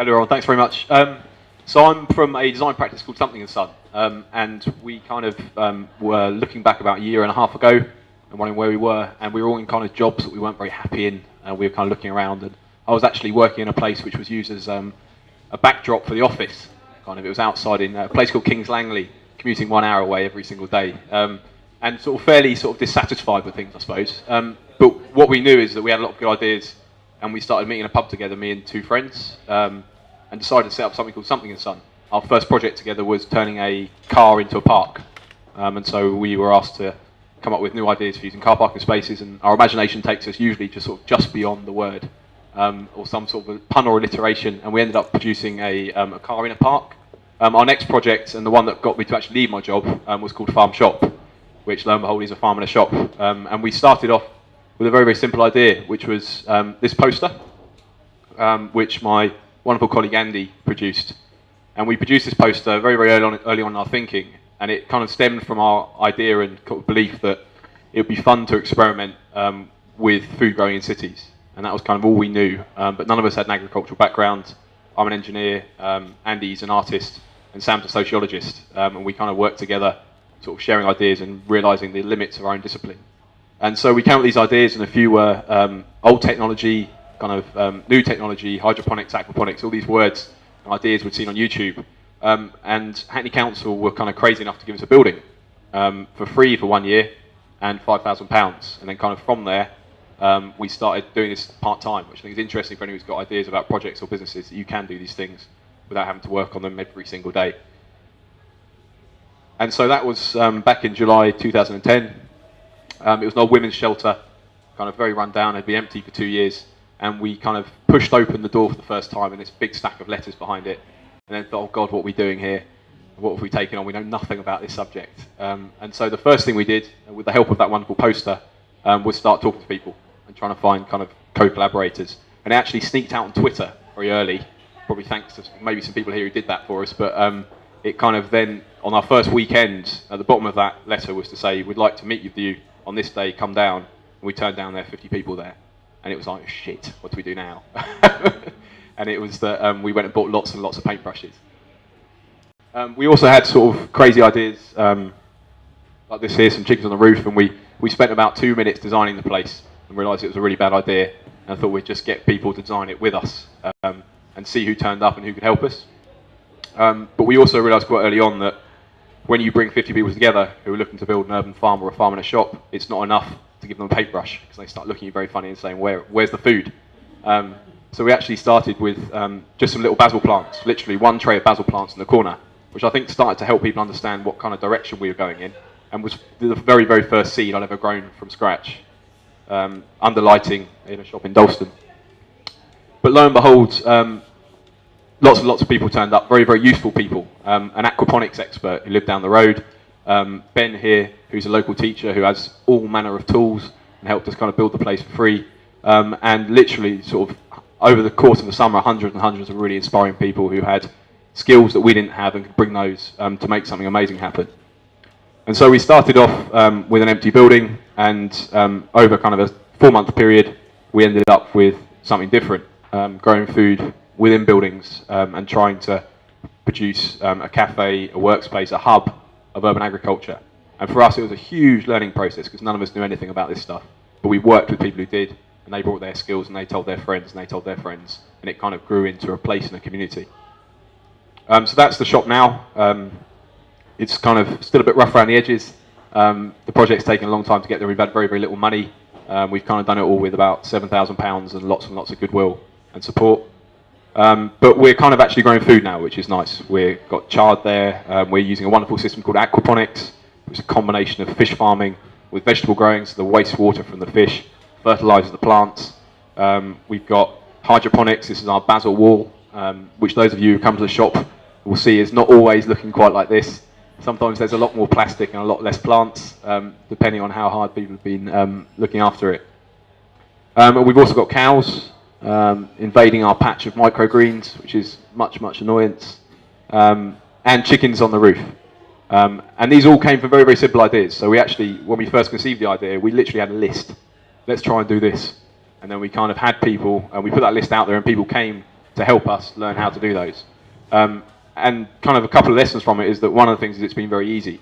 Hello everyone, thanks very much. So I'm from a design practice called Something & Son, and we kind of were looking back about a year and a half ago and wondering where we were, and we were all in kind of jobs that we weren't very happy in, and we were kind of looking around, and I was actually working in a place which was used as a backdrop for the office. It was outside in a place called Kings Langley, commuting 1 hour away every single day, and sort of fairly dissatisfied with things, I suppose. But what we knew is that we had a lot of good ideas, and we started meeting in a pub together, me and two friends, and decided to set up something called Something & Son. Our first project together was turning a car into a park, and so we were asked to come up with new ideas for using car parking spaces, and our imagination takes us usually just beyond the word, or some sort of a pun or alliteration, and we ended up producing a car in a park. Our next project, and the one that got me to actually leave my job, was called Farm Shop, which lo and behold is a farm and a shop. And we started off with a very, very simple idea, which was this poster, which my wonderful colleague Andy produced. And we produced this poster very, very early on in our thinking, and it kind of stemmed from our idea and belief that it would be fun to experiment with food growing in cities. And that was kind of all we knew, but none of us had an agricultural background. I'm an engineer, Andy's an artist, and Sam's a sociologist, and we kind of worked together, sort of sharing ideas and realising the limits of our own discipline. And so we came up with these ideas, and a few were old technology, new technology, hydroponics, aquaponics, all these words and ideas we'd seen on YouTube. And Hackney Council were kind of crazy enough to give us a building for free for 1 year and £5,000. And then kind of from there, we started doing this part-time, which I think is interesting for anyone who's got ideas about projects or businesses, that you can do these things without having to work on them every single day. And so that was back in July 2010. It was an old women's shelter, kind of very run down, it'd been empty for 2 years. And we kind of pushed open the door for the first time, and this big stack of letters behind it. And then thought, oh God, what are we doing here? What have we taken on? We know nothing about this subject. And so the first thing we did, with the help of that wonderful poster, was start talking to people and trying to find kind of co-collaborators. And it actually sneaked out on Twitter very early, probably thanks to maybe some people here who did that for us. But it kind of then, on our first weekend, at the bottom of that letter was to say, we'd like to meet with you on this day, come down. And we turned down there 50 people there. And it was like, shit, what do we do now? And it was that we went and bought lots and lots of paintbrushes. We also had sort of crazy ideas, like this here, some chickens on the roof, and we spent about 2 minutes designing the place and realised it was a really bad idea, and I thought we'd just get people to design it with us and see who turned up and who could help us. But we also realised quite early on that when you bring 50 people together who are looking to build an urban farm or a farm and a shop, it's not enough to give them a paintbrush, because they start looking at you very funny and saying, where's the food? So we actually started with just some little basil plants, literally one tray of basil plants in the corner, which I think started to help people understand what kind of direction we were going in, and was the very, very first seed I'd ever grown from scratch, under lighting in a shop in Dalston. But lo and behold, lots and lots of people turned up, very, very useful people. An aquaponics expert who lived down the road, Ben here, who's a local teacher who has all manner of tools and helped us kind of build the place for free. And literally sort of over the course of the summer, hundreds and hundreds of really inspiring people who had skills that we didn't have and could bring those to make something amazing happen. And so we started off with an empty building, and over kind of a 4-month period, we ended up with something different, growing food within buildings and trying to produce a cafe, a workspace, a hub of urban agriculture. And for us, it was a huge learning process because none of us knew anything about this stuff. But we worked with people who did, and they brought their skills, and they told their friends, and they told their friends, and it kind of grew into a place in a community. So that's the shop now. It's kind of still a bit rough around the edges. The project's taken a long time to get there. We've had very, very little money. We've kind of done it all with about £7,000 and lots of goodwill and support. But we're kind of actually growing food now, which is nice. We've got chard there. We're using a wonderful system called aquaponics, which is a combination of fish farming with vegetable growing, so the wastewater from the fish fertilises the plants. We've got hydroponics. This is our basil wall, which those of you who come to the shop will see is not always looking quite like this. Sometimes there's a lot more plastic and a lot less plants, depending on how hard people have been looking after it. And we've also got cows invading our patch of microgreens, which is much annoyance, and chickens on the roof. And these all came from very, very simple ideas. So we actually, when we first conceived the idea, we literally had a list. Let's try and do this. And then we kind of had people, and we put that list out there, and people came to help us learn how to do those. And kind of a couple of lessons from it is that one of the things is it's been very easy.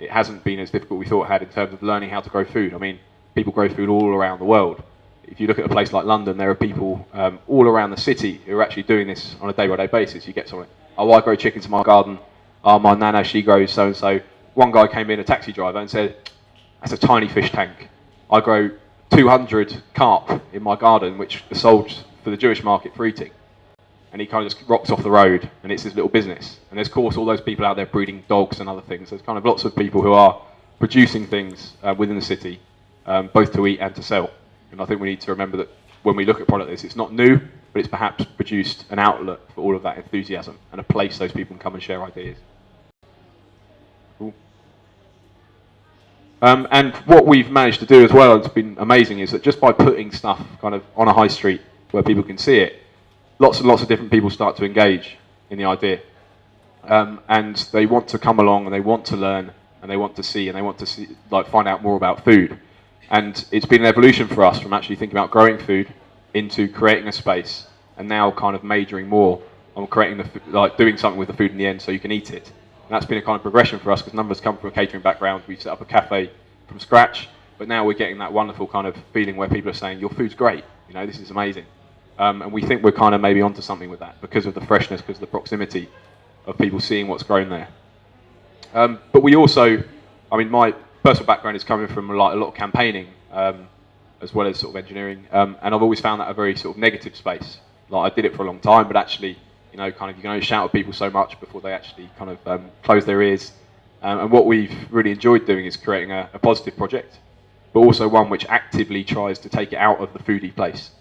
It hasn't been as difficult we thought it had in terms of learning how to grow food. I mean, people grow food all around the world. If you look at a place like London, there are people all around the city who are actually doing this on a day-by-day basis. You get someone, oh, I grow chickens in my garden. Oh, my nana, she grows so-and-so. One guy came in, a taxi driver, and said, that's a tiny fish tank. I grow 200 carp in my garden, which are sold for the Jewish market for eating. And he kind of just rocks off the road, and it's his little business. And there's, of course, all those people out there breeding dogs and other things. There's kind of lots of people who are producing things within the city, both to eat and to sell. And I think we need to remember that when we look at product like this, it's not new, but it's perhaps produced an outlet for all of that enthusiasm and a place those people can come and share ideas. Cool. And what we've managed to do as well, it's been amazing, is that just by putting stuff kind of on a high street where people can see it, lots and lots of different people start to engage in the idea. And they want to come along and they want to learn and they want to see and they want to see, like, find out more about food. And it's been an evolution for us from actually thinking about growing food into creating a space and now kind of majoring more on creating doing something with the food in the end so you can eat it. And that's been a kind of progression for us because none of us come from a catering background. We've set up a cafe from scratch, but now we're getting that wonderful kind of feeling where people are saying, your food's great, you know, this is amazing. And we think we're kind of maybe onto something with that because of the freshness, because of the proximity of people seeing what's grown there. But we also, I mean, my personal background is coming from like a lot of campaigning, as well as sort of engineering, and I've always found that a very sort of negative space. Like, I did it for a long time, but actually, you know, kind of you can only shout at people so much before they actually kind of close their ears. And what we've really enjoyed doing is creating a positive project, but also one which actively tries to take it out of the foodie place.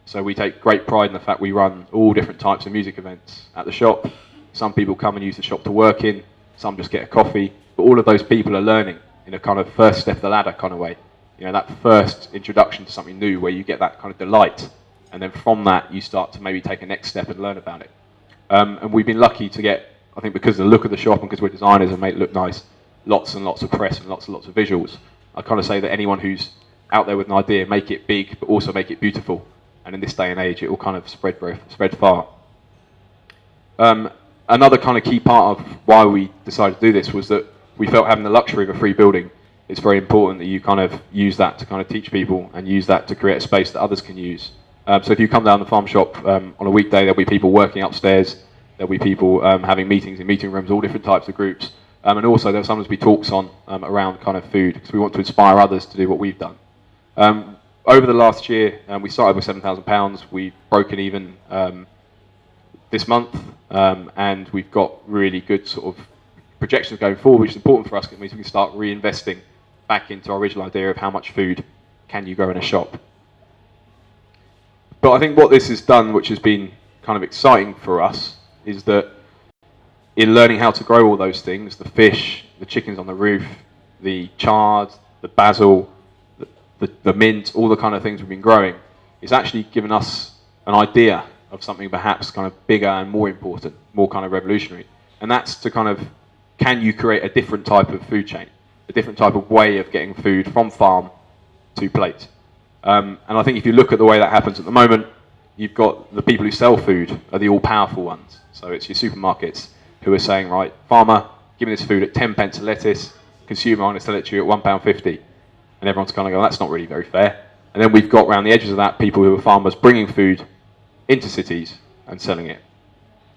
So we take great pride in the fact we run all different types of music events at the shop. Some people come and use the shop to work in, some just get a coffee, but all of those people are learning in a kind of first step of the ladder kind of way. You know, that first introduction to something new where you get that kind of delight, and then from that you start to maybe take a next step and learn about it. And we've been lucky to get, I think because of the look of the shop and because we're designers and make it look nice, lots and lots of press and lots of visuals. I kind of say that anyone who's out there with an idea, make it big, but also make it beautiful. And in this day and age, it will kind of spread far. Another kind of key part of why we decided to do this was that we felt having the luxury of a free building, it's very important that you kind of use that to kind of teach people and use that to create a space that others can use. So if you come down the farm shop on a weekday, there'll be people working upstairs, there'll be people having meetings in meeting rooms, all different types of groups. And also there'll sometimes be talks on around kind of food, because we want to inspire others to do what we've done. Over the last year, we started with £7,000. We've broken even this month, and we've got really good sort of projections going forward, which is important for us because it means we can start reinvesting back into our original idea of how much food can you grow in a shop. But I think what this has done, which has been kind of exciting for us, is that in learning how to grow all those things, the fish, the chickens on the roof, the chard, the basil, the mint, all the kind of things we've been growing, it's actually given us an idea of something perhaps kind of bigger and more important, more kind of revolutionary. And that's to kind of, can you create a different type of food chain, a different type of way of getting food from farm to plate? And I think if you look at the way that happens at the moment, you've got the people who sell food are the all-powerful ones. So it's your supermarkets who are saying, right, farmer, give me this food at 10 pence a lettuce, consumer, I'm going to sell it to you at £1.50. And everyone's kind of going, that's not really very fair. And then we've got around the edges of that people who are farmers bringing food into cities and selling it.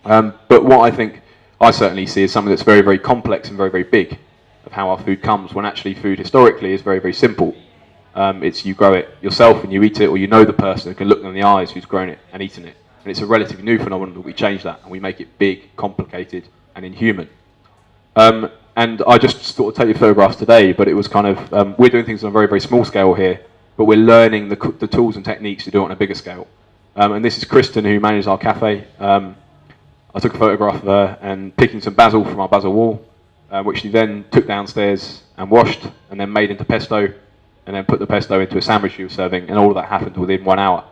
But what I think I certainly see is something that's very, very complex and very, very big of how our food comes, when actually food historically is very, very simple. It's you grow it yourself and you eat it, or you know the person who can look them in the eyes who's grown it and eaten it. And it's a relatively new phenomenon that we change that and we make it big, complicated and inhuman. And I just thought I'd take you photographs today, but it was kind of, we're doing things on a very, very small scale here, but we're learning the tools and techniques to do it on a bigger scale. And this is Kristen, who manages our cafe. I took a photograph of her and picking some basil from our basil wall, which she then took downstairs and washed and then made into pesto, and then put the pesto into a sandwich she was serving, and all of that happened within 1 hour.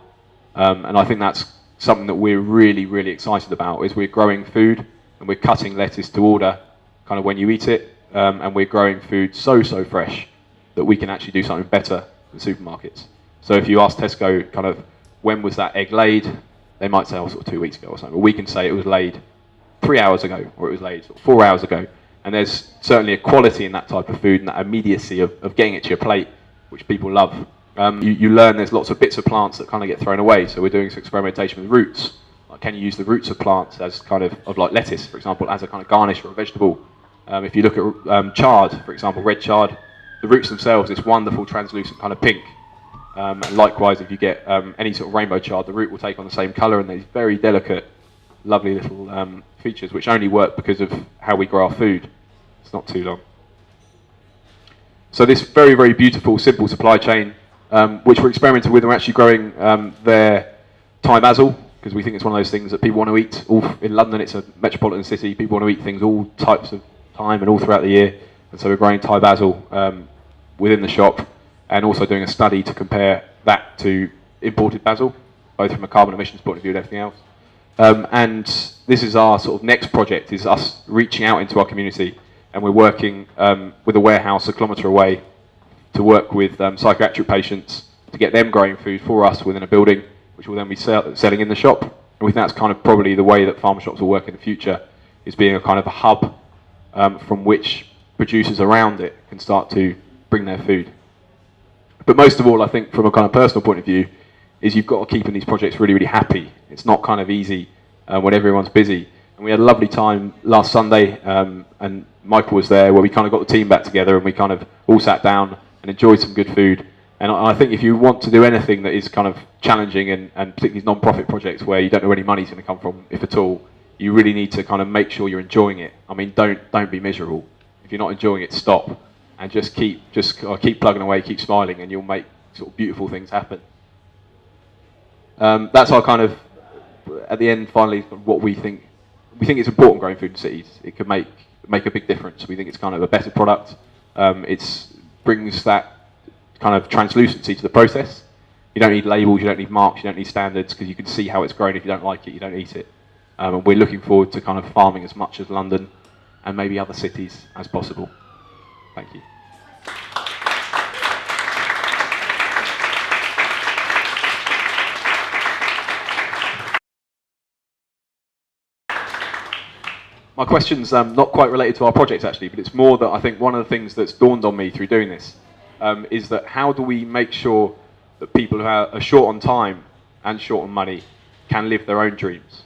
And I think that's something that we're really, really excited about, is we're growing food and we're cutting lettuce to order kind of when you eat it, and we're growing food so fresh that we can actually do something better than supermarkets. So if you ask Tesco kind of when was that egg laid, they might say, oh, sort of 2 weeks ago or something. But we can say it was laid 3 hours ago, or it was laid sort of 4 hours ago. And there's certainly a quality in that type of food and that immediacy of getting it to your plate, which people love. You learn there's lots of bits of plants that kind of get thrown away. So we're doing some experimentation with roots. Like, can you use the roots of plants as kind of like lettuce, for example, as a kind of garnish for a vegetable? If you look at chard, for example, red chard, the roots themselves, this wonderful translucent kind of pink. And likewise, if you get any sort of rainbow chard, the root will take on the same colour, and these very delicate, lovely little features which only work because of how we grow our food. It's not too long. So this very, very beautiful, simple supply chain, which we're experimenting with, and we're actually growing their Thai basil, because we think it's one of those things that people want to eat. In London, it's a metropolitan city. People want to eat things all types of time and all throughout the year. And so we're growing Thai basil within the shop, and also doing a study to compare that to imported basil, both from a carbon emissions point of view and everything else. And this is our sort of next project, is us reaching out into our community, and we're working with a warehouse a kilometre away to work with psychiatric patients to get them growing food for us within a building, which will then be selling in the shop. And we think that's kind of probably the way that farmer shops will work in the future, is being a kind of a hub from which producers around it can start to bring their food. But most of all, I think from a kind of personal point of view, is you've got to keep in these projects really, really happy. It's not kind of easy when everyone's busy. And we had a lovely time last Sunday, and Michael was there, where we kind of got the team back together and we kind of all sat down and enjoyed some good food. And I think if you want to do anything that is kind of challenging, and particularly these non-profit projects where you don't know where any money's going to come from, if at all, you really need to kind of make sure you're enjoying it. I mean, don't be miserable. If you're not enjoying it, stop. And just keep plugging away, keep smiling, and you'll make sort of beautiful things happen. That's our kind of, at the end, finally, what we think. We think it's important growing food in cities. It could make a big difference. We think it's kind of a better product. It brings that kind of translucency to the process. You don't need labels, you don't need marks, you don't need standards, because you can see how it's grown. If you don't like it, you don't eat it. And we're looking forward to kind of farming as much as London and maybe other cities as possible. Thank you. My question's not quite related to our project actually, but it's more that I think one of the things that's dawned on me through doing this is that how do we make sure that people who are short on time and short on money can live their own dreams?